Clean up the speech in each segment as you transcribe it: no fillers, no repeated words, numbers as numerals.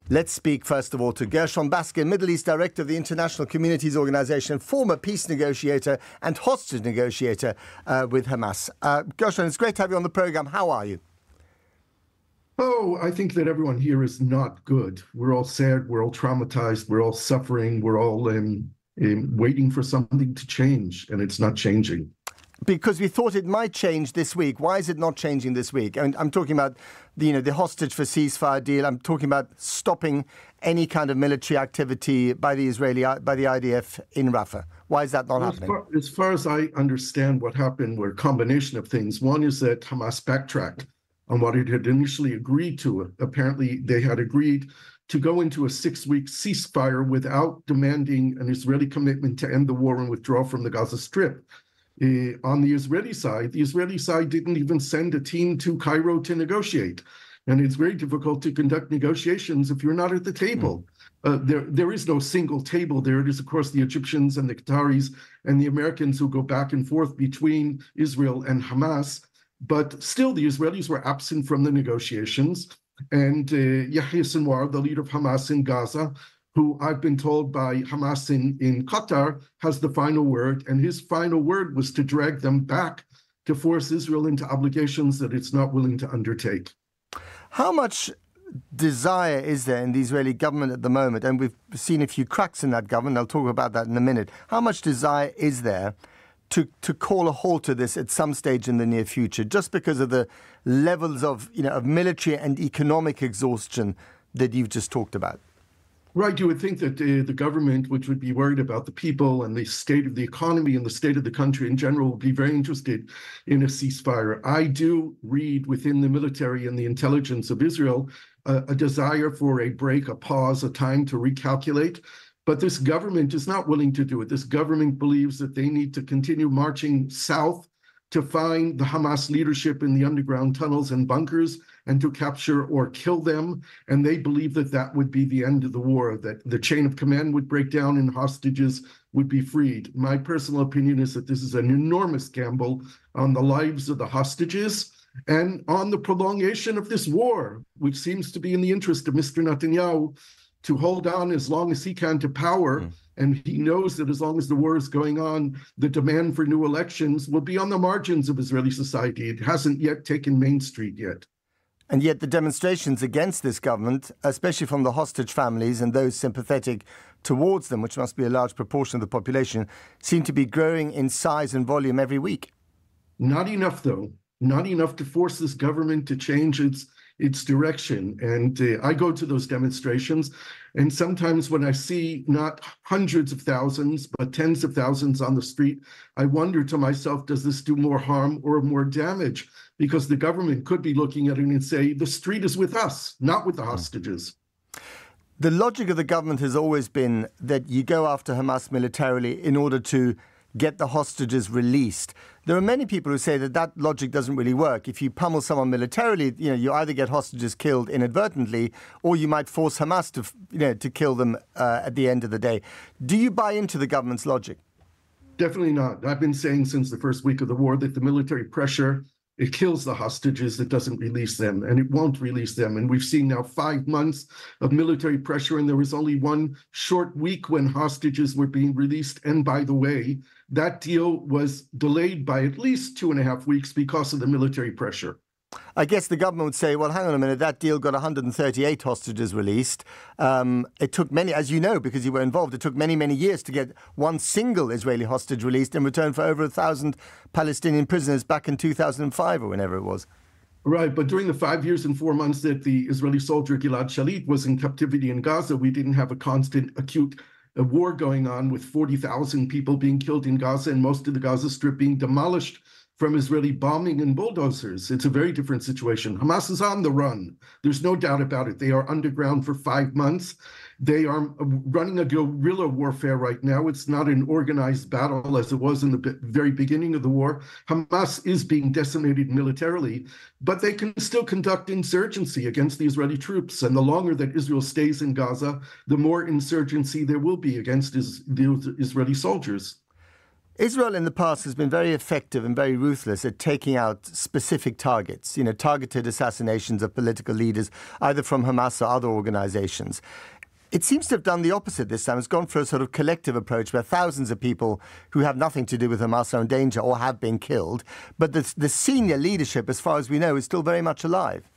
Let's speak, first of all, to Gershon Baskin, Middle East Director of the International Communities Organization, former peace negotiator and hostage negotiator with Hamas. Gershon, it's great to have you on the program. How are you? Oh, I think that everyone here is not good. We're all sad. We're all traumatized. We're all suffering. We're all waiting for something to change, and it's not changing. Because we thought it might change this week. Why is it not changing this week? And I'm talking about the hostage for ceasefire deal. I'm talking about stopping any kind of military activity by the IDF in Rafah. Why is that not happening? As far as I understand, what happened were a combination of things. One is that Hamas backtracked on what it had initially agreed to. Apparently, they had agreed to go into a 6-week ceasefire without demanding an Israeli commitment to end the war and withdraw from the Gaza Strip. On the Israeli side didn't even send a team to Cairo to negotiate. And it's very difficult to conduct negotiations if you're not at the table. There is no single table there. It is, of course, the Egyptians and the Qataris and the Americans who go back and forth between Israel and Hamas. But still, the Israelis were absent from the negotiations. And Yahya Sinwar, the leader of Hamas in Gaza, who I've been told by Hamas in Qatar, has the final word. And his final word was to drag them back to force Israel into obligations that it's not willing to undertake. How much desire is there in the Israeli government at the moment? And we've seen a few cracks in that government. I'll talk about that in a minute. How much desire is there to call a halt to this at some stage in the near future, just because of the levels of military and economic exhaustion that you've just talked about? Right. You would think that the government, which would be worried about the people and the state of the economy and the state of the country in general, would be very interested in a ceasefire. I do read within the military and the intelligence of Israel a desire for a break, a pause, a time to recalculate. But this government is not willing to do it. This government believes that they need to continue marching south to find the Hamas leadership in the underground tunnels and bunkers and to capture or kill them. And they believe that that would be the end of the war, that the chain of command would break down and hostages would be freed. My personal opinion is that this is an enormous gamble on the lives of the hostages and on the prolongation of this war, which seems to be in the interest of Mr. Netanyahu to hold on as long as he can to power. And he knows that as long as the war is going on, the demand for new elections will be on the margins of Israeli society. It hasn't yet taken Main Street yet. And yet the demonstrations against this government, especially from the hostage families and those sympathetic towards them, which must be a large proportion of the population, seem to be growing in size and volume every week. Not enough, though. Not enough to force this government to change its direction. And I go to those demonstrations, and sometimes when I see not hundreds of thousands, but tens of thousands on the street, I wonder to myself, does this do more harm or more damage? Because the government could be looking at it and say, the street is with us, not with the hostages. The logic of the government has always been that you go after Hamas militarily in order to get the hostages released. There are many people who say that that logic doesn't really work. If you pummel someone militarily, you either get hostages killed inadvertently, or you might force Hamas to kill them at the end of the day. Do you buy into the government's logic? Definitely not. I've been saying since the first week of the war that the military pressure, it kills the hostages, it doesn't release them, and it won't release them. And we've seen now 5 months of military pressure, and there was only one short week when hostages were being released. And by the way, that deal was delayed by at least 2.5 weeks because of the military pressure. I guess the government would say, well, hang on a minute, that deal got 138 hostages released. It took many, as you know, because you were involved, it took many, many years to get one single Israeli hostage released in return for over 1,000 Palestinian prisoners back in 2005 or whenever it was. Right, but during the 5 years and 4 months that the Israeli soldier Gilad Shalit was in captivity in Gaza, we didn't have a constant acute war going on with 40,000 people being killed in Gaza and most of the Gaza Strip being demolished from Israeli bombing and bulldozers. It's a very different situation. Hamas is on the run. There's no doubt about it. They are underground for 5 months. They are running a guerrilla warfare right now. It's not an organized battle as it was in the very beginning of the war. Hamas is being decimated militarily, but they can still conduct insurgency against the Israeli troops. And the longer that Israel stays in Gaza, the more insurgency there will be against the Israeli soldiers. Israel in the past has been very effective and very ruthless at taking out specific targets, targeted assassinations of political leaders, either from Hamas or other organizations. It seems to have done the opposite this time. It's gone for a sort of collective approach where thousands of people who have nothing to do with Hamas are in danger or have been killed. But the senior leadership, as far as we know, is still very much alive.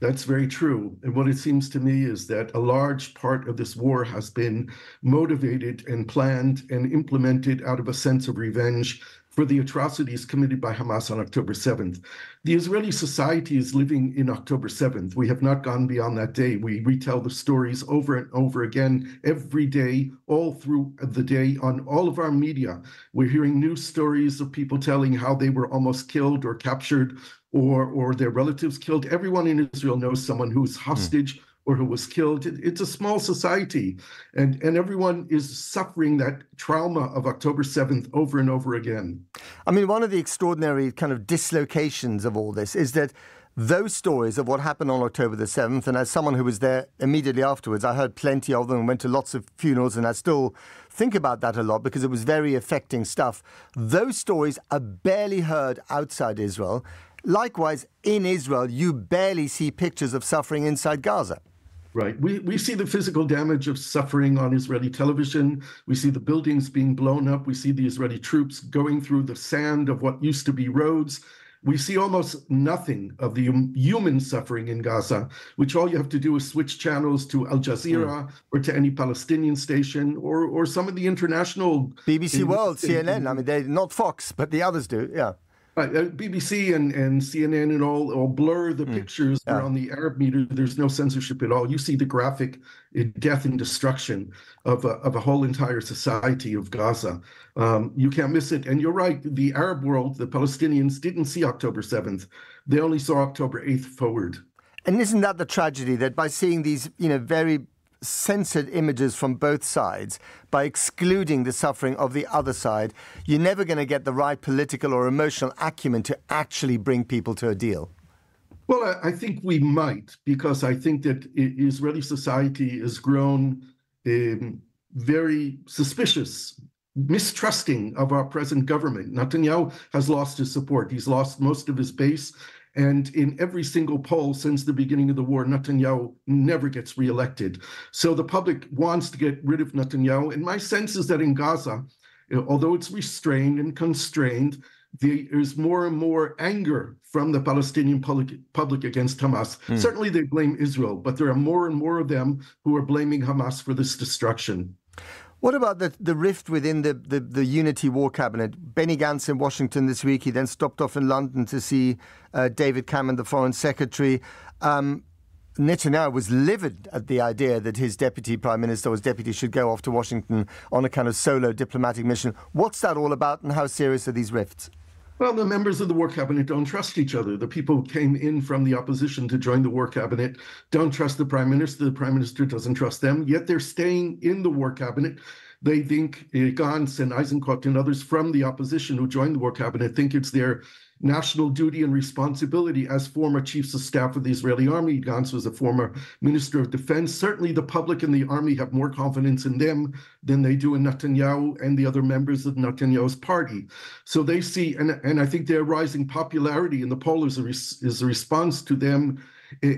That's very true. And what it seems to me is that a large part of this war has been motivated and planned and implemented out of a sense of revenge for the atrocities committed by Hamas on October 7th. The Israeli society is living in October 7th. We have not gone beyond that day. We retell the stories over and over again every day, all through the day on all of our media. We're hearing news stories of people telling how they were almost killed or captured or their relatives killed. Everyone in Israel knows someone who's hostage or who was killed. It's a small society, and everyone is suffering that trauma of October 7th over and over again. I mean, one of the extraordinary kind of dislocations of all this is that those stories of what happened on October the 7th, and as someone who was there immediately afterwards, I heard plenty of them and went to lots of funerals, and I still think about that a lot because it was very affecting stuff. Those stories are barely heard outside Israel. Likewise, in Israel, you barely see pictures of suffering inside Gaza. Right. We see the physical damage of suffering on Israeli television. We see the buildings being blown up. We see the Israeli troops going through the sand of what used to be roads. We see almost nothing of the human suffering in Gaza, which all you have to do is switch channels to Al Jazeera or to any Palestinian station or some of the international... BBC World, CNN. I mean, they're not Fox, but the others do, yeah. BBC and CNN and all blur the pictures. They're on the Arab media. There's no censorship at all. You see the graphic death and destruction of a whole entire society of Gaza. You can't miss it. And you're right. The Arab world, the Palestinians, didn't see October 7th. They only saw October 8th forward. And isn't that the tragedy, that by seeing these, very censored images from both sides, by excluding the suffering of the other side, you're never going to get the right political or emotional acumen to actually bring people to a deal? Well, I think we might, because I think that Israeli society has grown very suspicious, mistrusting of our present government. Netanyahu has lost his support. He's lost most of his base. And in every single poll since the beginning of the war, Netanyahu never gets reelected. So the public wants to get rid of Netanyahu. And my sense is that in Gaza, although it's restrained and constrained, there's more and more anger from the Palestinian public against Hamas. Certainly they blame Israel, but there are more and more of them who are blaming Hamas for this destruction. What about the rift within the Unity War Cabinet? Benny Gantz in Washington this week. He then stopped off in London to see David Cameron, the Foreign Secretary. Netanyahu was livid at the idea that his deputy prime minister or his deputy should go off to Washington on a kind of solo diplomatic mission. What's that all about, and how serious are these rifts? Well, the members of the War Cabinet don't trust each other. The people who came in from the opposition to join the War Cabinet don't trust the Prime Minister. The Prime Minister doesn't trust them, yet they're staying in the War Cabinet. They think, Gantz and Eisenkot and others from the opposition who joined the War Cabinet think it's their national duty and responsibility as former chiefs of staff of the Israeli army. Gantz was a former minister of defense. Certainly the public and the army have more confidence in them than they do in Netanyahu and the other members of Netanyahu's party. So they see, and I think their rising popularity in the poll is a response to them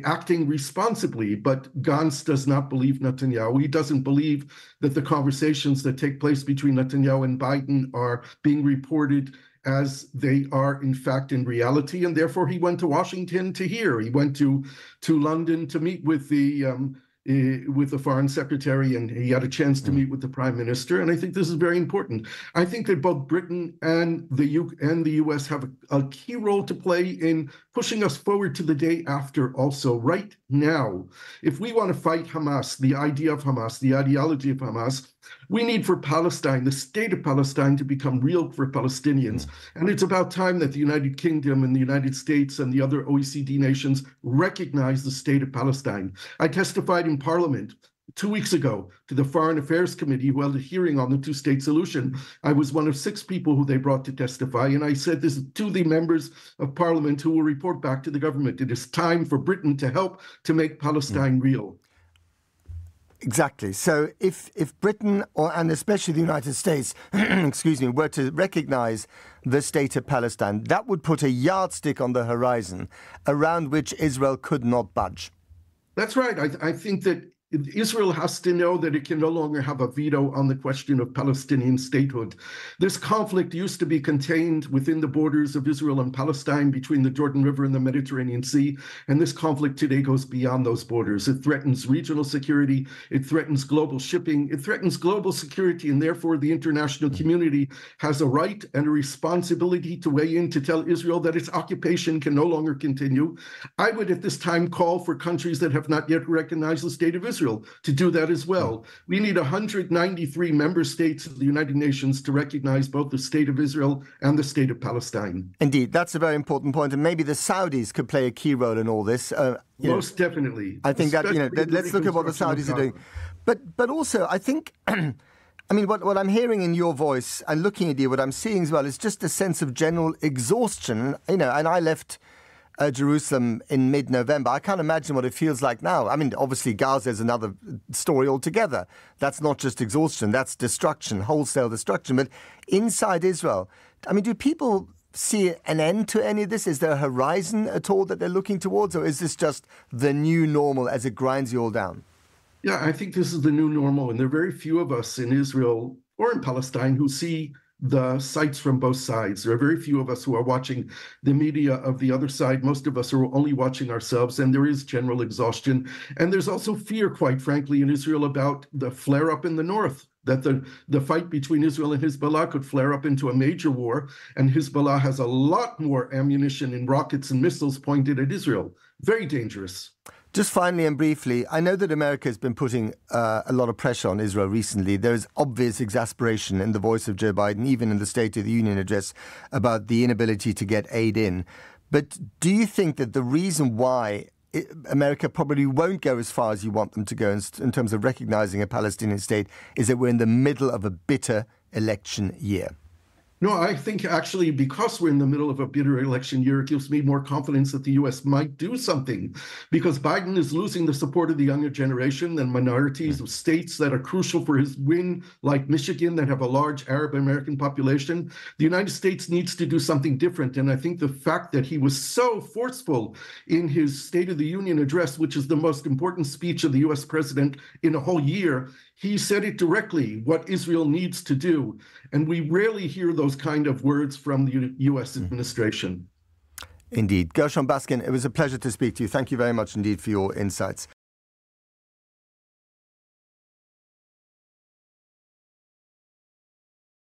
acting responsibly. But Gantz does not believe Netanyahu. He doesn't believe that the conversations that take place between Netanyahu and Biden are being reported as they are in fact in reality, and therefore he went to Washington to hear. He went to London to meet with the foreign secretary, and he had a chance to meet with the prime minister. And I think this is very important. I think that both Britain and the U.S. have a key role to play in pushing us forward to the day after. Also, right now, if we want to fight Hamas, the idea of Hamas, the ideology of Hamas, we need for Palestine, the state of Palestine, to become real for Palestinians. And it's about time that the United Kingdom and the United States and the other OECD nations recognize the state of Palestine. I testified in Parliament 2 weeks ago to the Foreign Affairs Committee, who held a hearing on the two-state solution. I was one of 6 people who they brought to testify, and I said this to the members of Parliament who will report back to the government. It is time for Britain to help to make Palestine real. Exactly. So if Britain and especially the United States, excuse me, were to recognize the state of Palestine, that would put a yardstick on the horizon around which Israel could not budge. That's right. I think that Israel has to know that it can no longer have a veto on the question of Palestinian statehood. This conflict used to be contained within the borders of Israel and Palestine between the Jordan River and the Mediterranean Sea, and this conflict today goes beyond those borders. It threatens regional security, it threatens global shipping, it threatens global security, and therefore the international community has a right and a responsibility to weigh in to tell Israel that its occupation can no longer continue. I would at this time call for countries that have not yet recognized the state of Israel to do that as well. We need 193 member states of the United Nations to recognize both the state of Israel and the state of Palestine. Indeed, that's a very important point, and maybe the Saudis could play a key role in all this. Most definitely. I think that, let's look at what the Saudis are doing. But also, I think, I mean, what I'm hearing in your voice and looking at you, what I'm seeing as well is just a sense of general exhaustion. And I left Jerusalem in mid-November. I can't imagine what it feels like now. I mean, obviously, Gaza is another story altogether. That's not just exhaustion, that's destruction, wholesale destruction. But inside Israel, I mean, do people see an end to any of this? Is there a horizon at all that they're looking towards? Or is this just the new normal as it grinds you all down? Yeah, I think this is the new normal. And there are very few of us in Israel or in Palestine who see the sights from both sides. There are very few of us who are watching the media of the other side. Most of us are only watching ourselves, and there is general exhaustion. And there's also fear, quite frankly, in Israel about the flare-up in the north, that the fight between Israel and Hezbollah could flare up into a major war, and Hezbollah has a lot more ammunition and rockets and missiles pointed at Israel. Very dangerous. Just finally and briefly, I know that America has been putting a lot of pressure on Israel recently. There is obvious exasperation in the voice of Joe Biden, even in the State of the Union address, about the inability to get aid in. But do you think that the reason why America probably won't go as far as you want them to go in terms of recognizing a Palestinian state is that we're in the middle of a bitter election year? No, I think actually because we're in the middle of a bitter election year, it gives me more confidence that the U.S. might do something, because Biden is losing the support of the younger generation and minorities of states that are crucial for his win, like Michigan, that have a large Arab American population. The United States needs to do something different. And I think the fact that he was so forceful in his State of the Union address, which is the most important speech of the U.S. president in a whole year, he said it directly, what Israel needs to do. And we rarely hear those kind of words from the U.S. administration. Indeed. Gershon Baskin, it was a pleasure to speak to you. Thank you very much indeed for your insights.